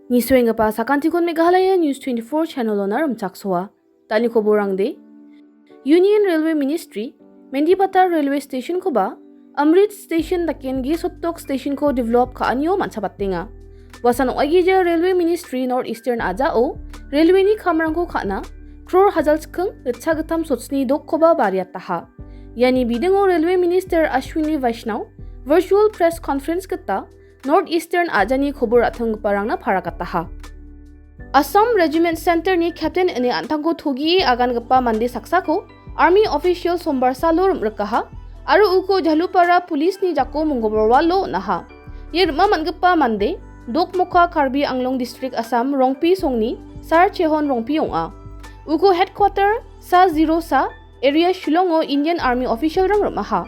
Nisweng pa sakantikon Meghalaya News 24 channel onar umchakswa. Tani koborang de. Union Railway Ministry, Mendipata Railway Station ko ba, Amrit Station dakin gi Sottok Station ko develop ka anyo mansabatinga. Wasan oagija Railway Ministry Northeastern aja o, Railway ni kamrang ko kana, crore hazal skeng ritsagetam sotsni dok ko ba bariat taha. Yani bidingo Railway Minister Ashwini Vaishnaw, virtual press conference kita, Northeastern ajani khobor athang parang na parakataha. Assam Regiment Center ni Captain ini antangko thogi agan gapa mande saksako Army official sombar salor rekaha aru uko jalupara police ni jako mungoborwalo naha. Yer maman gapa mande Dok Mokha Karbi Anglong District Assam Rongpi songni Sar Chehon Rongpi yonga. Uko headquarter sa 0 sa area Shillongo Indian Army official rang ramaha.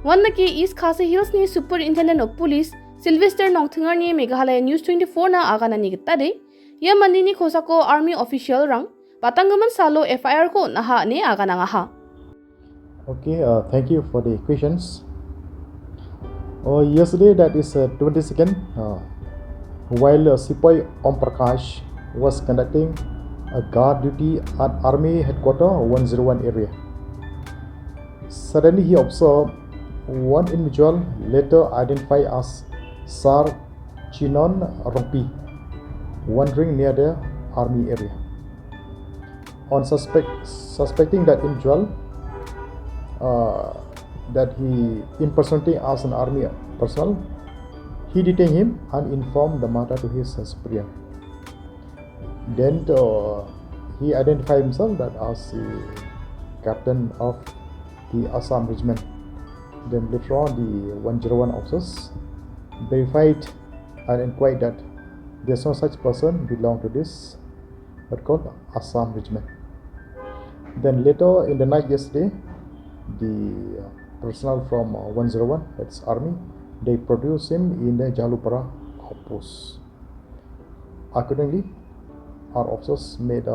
One naki East Khasi Hills ni Superintendent of Police Sylvester Nongthengar ni Meghalaya News 24 na agana ni kita de, ya mandi ni khosako army official rang, patangaman salo FIR ko naha ni agana nga ha. Okay, thank you for the questions. Yesterday, that is 22nd, while Sipai Om Prakash was conducting a guard duty at Army Headquarters 101 area. Suddenly, he observed one individual later identified as Sar Chinon Rompi wandering near the army area. On suspecting that individual that he impersonating as an army personnel, he detained him and informed the matter to his superior. Then he identified himself that as the captain of the Assam regiment. Then later on, the 101 officers verified and inquired that there's no such person belong to this but called Assam regiment. Then later in the night yesterday, the personnel from 101, that's army, they produced him in the Jalupara outpost. Accordingly, our officers made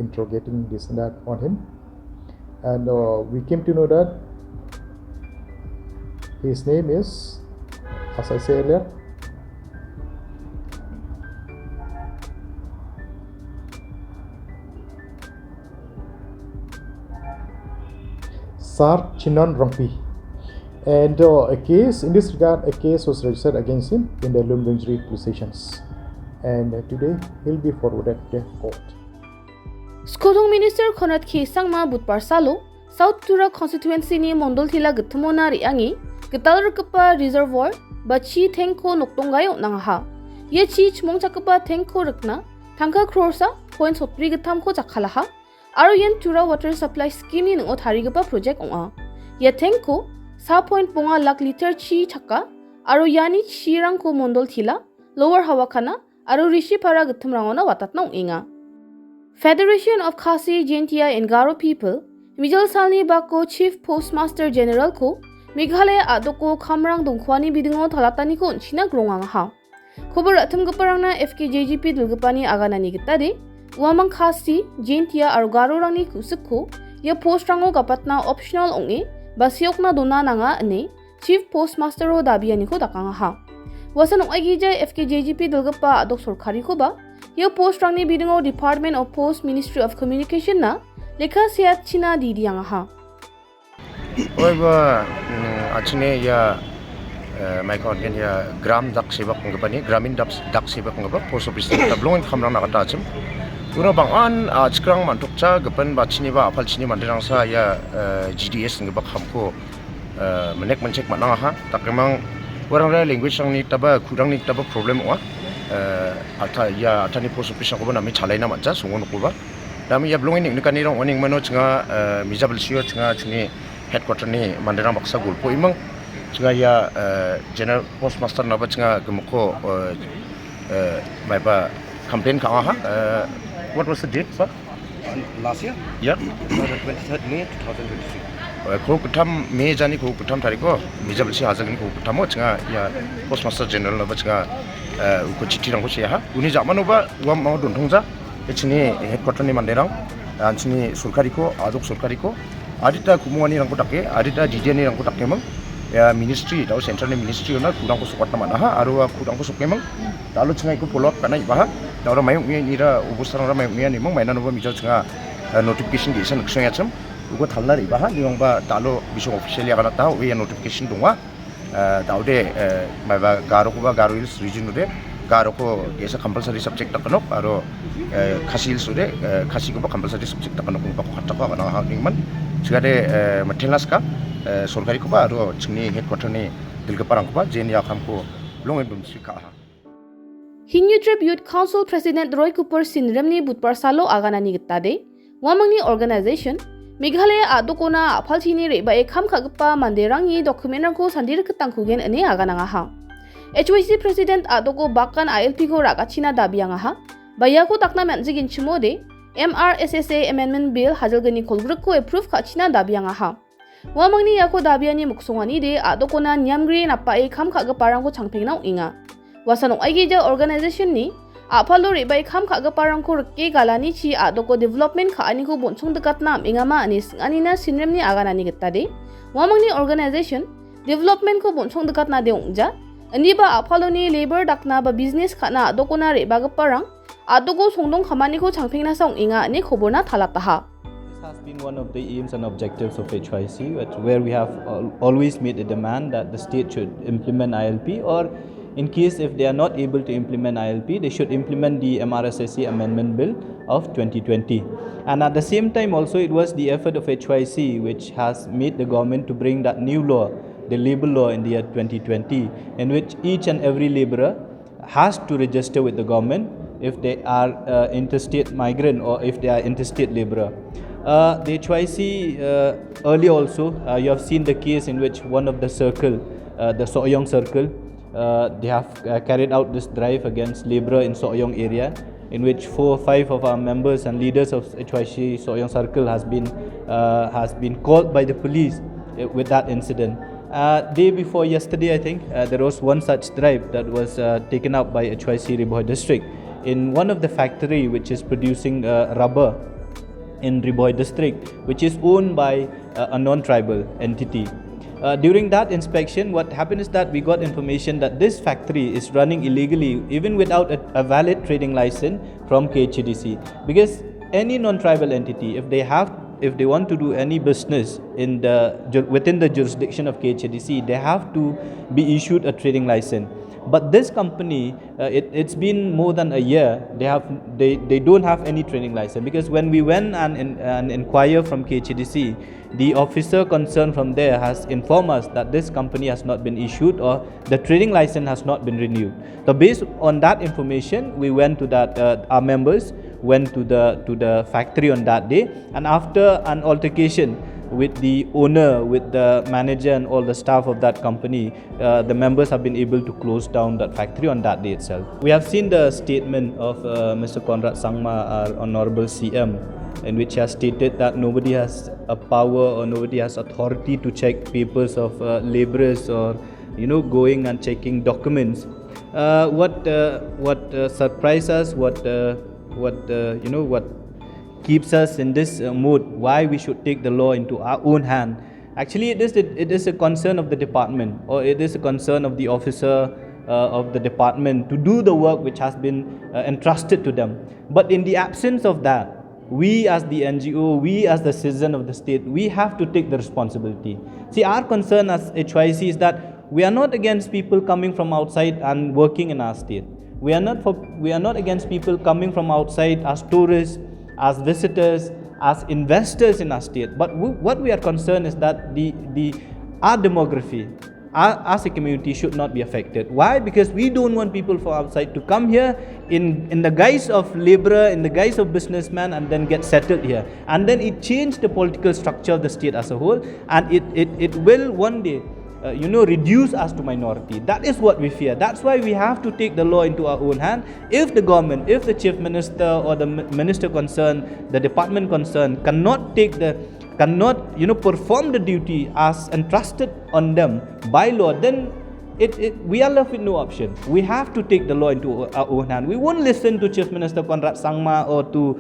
interrogating this and that on him, and we came to know that his name is, as I said earlier, Sar Chinon Rompi, and a case in this regard, a case was registered against him in the Lumdunjri police stations, and today he'll be forwarded to court. Skodong Minister Konrad Kesang ma butpar salo South Tura constituency ni Mondol Thila gutmona riangi Getal rukapa reservoir ba chi tengko noktonggayo nangaha. Ye chi chmong chakapa tengko rukna tangka crorsa point sotri getam ko chakhalaha. Aro yen Tura water supply scheme ni nungo tharigapa project onga. Ye tengko sa point ponga lak liter chi chaka aro yani chi rang ko Mondol Thila lower hawakana aro rishi para gutam rangona watat na inga. Federation of Khasi Jaintia and Garo people Mijal Salni Bako Chief Postmaster General ko Meghalaya adoko kamrang dongkhwani bidingo thalatani ko unchina grongang ha. Khobor atham gaparang na FKJGP dulgapani aganani gitade uamang Khasi Jaintia aro Garo rangni kusukko ya post rango gapatna optional onge basiokna dona nanga ane Chief Postmaster ro dabiani ko dakanga ha. Wasan oagija FKJGP dulgapa adok sorkari ko ba ya post rangni bidingo Department of Post Ministry of Communication na lekha siat china didiyanga ha. Oiba achine ya maikon gen ya gram dak sebak ngapani gramin dak sebak ngapa post office tablong khamrang nakata achim una bangan achkrang mantukcha gapan bachini ba apalchini mandirang sa ya GDS ngaba khamko menek mencek manang ha takemang warang ra language ang ni taba khurang ni taba problem wa ata ya atani post office ko ba nami chalai na mancha sungon ko ba dami ya blong ni kaniro oning mano chinga mijabel sio chinga chini headquarter ni mandirang baksa gulpo imang chinga ya general postmaster naba chinga gemko maiba complain ka ha what was the date sir last year yeah 23rd May 2023 ko kutam me jani ko kutam tariko mijabel si hazagni ko kutamo chinga ya postmaster general naba chinga ko chithi rang ko sia ha uni jamano ba wam ma don thongja echini headquarter ni mandirang anchini surkari ko adok surkari ko adita kumungani rangko take adita jidiani rangko take mang ya ministry tau central ni ministry na kurang ko support na mana ha aro kurang ko support mang lalu chengai ko follow up kana iba Daura mayung mian ira ubusarang mayung mian imong mainan uba mijau cunga notification di isan ksong yacem ugo thalna ri baha niong ba talo bisong official ya kana tahu we notification dungwa daude maba Garo ko ba Garo Hills region ude Garo ko gesa compulsory subject takanok aro Khasi Hills ude Khasi ko ba compulsory subject takanok ba ko khatta ko kana hangning man sigade matelas ka sorkari ko ba aro chungni headquarter ni dilgaparang ko ba jen ya khamko longen bum sika ha Hinyu Trip Youth Council President Roy Cooper Sinremni Butpar Salo Aganani Gittade, Wamangni Organization, Meghalaya Adokona Apalchini Reba Ekam Kagpa Manderangi Documentanko Sandirkatangkugen Ane Aganangaha. HYC President Adoko Bakan ILP Ko Ragachina Dabiangaha, Bayako Takna Manjigin Chimode, MRSSA Amendment Bill Hajalgani Kolbrukko Approve Kachina Dabiangaha. Wamangni Yako Dabiani Muksongani de Adokona Nyamgri Napa Ekam Kagaparangko Changpengna Inga. Wasanong Aigeja Organization ni Apalo Ribai Kam Kagaparangko Rke Galani Chi Adoko Development Kaaniko Bonsung Dekat Nam Ingama Anis Anina Sinremni Aganani Getade Wamangni Organization Development Ko Bonsung Dekat Na Deongja Aniba Apalo ni Labor Dakna ba Business Kana Adokona Riba Gaparang Adoko Songdong Kamaniko Changpengna Song Inga Ani Koborna Talataha. This has been one of the aims and objectives of HYC, where we have always made a demand that the state should implement ILP, or in case if they are not able to implement ILP, they should implement the MRSSA Amendment Bill of 2020. And at the same time also, it was the effort of HYC which has made the government to bring that new law, the labor law in the year 2020, in which each and every laborer has to register with the government if they are interstate migrant or if they are interstate laborer. The HYC earlier also, you have seen the case in which one of the circle, the Soyong circle, they have carried out this drive against laborer in Soyong area, in which 4 or 5 of our members and leaders of HYC Soyong circle has been called by the police with that incident. Day before yesterday, I think, there was one such drive that was taken up by HYC Riboy district in one of the factory which is producing rubber in Riboy district, which is owned by a non-tribal entity. During that inspection, what happened is that we got information that this factory is running illegally, even without a valid trading license from KHDC. Because any non-tribal entity, if they want to do any business within the jurisdiction of KHDC, they have to be issued a trading license. But this company, it's been more than a year. They don't have any trading license, because when we went and inquire from KHDC, the officer concerned from there has informed us that this company has not been issued or the trading license has not been renewed. So based on that information, we went to that. Our members went to the factory on that day, and after an altercation with the owner, with the manager and all the staff of that company, the members have been able to close down that factory on that day itself. We have seen the statement of Mr. Conrad Sangma, our Honorable CM, in which he has stated that nobody has a power or nobody has authority to check papers of laborers or going and checking documents. What surprised us, what keeps us in this mood, why we should take the law into our own hand. Actually, it is a concern of the department, or it is a concern of the officer of the department to do the work which has been entrusted to them. But in the absence of that, we as the NGO, we as the citizen of the state, we have to take the responsibility. See, our concern as HYC is that we are not against people coming from outside and working in our state. We are not against people coming from outside as tourists, as visitors, as investors in our state. But what we are concerned is that our demography, as a community, should not be affected. Why? Because we don't want people from outside to come here in the guise of laborer, in the guise of businessman, and then get settled here. And then it changed the political structure of the state as a whole, and it will one day reduce us to minority. That is what we fear. That's why we have to take the law into our own hand. If the government, if the chief minister or the minister concerned, the department concerned cannot perform the duty as entrusted on them by law, then we are left with no option. We have to take the law into our own hand. We won't listen to Chief Minister Conrad Sangma or to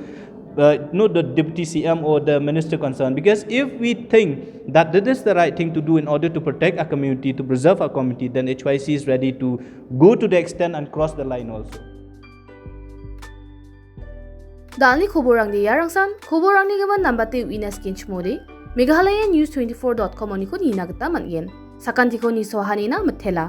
the Deputy CM or the Minister concerned, because if we think that this is the right thing to do in order to protect our community, to preserve our community, then HYC is ready to go to the extent and cross the line also. Dalni khoborang de yarangsan khoborang ni gaban nambate winas kinchmode Meghalaya news24.com oni ko ni nagta mangen. Sakanti ko ni sohanina matela.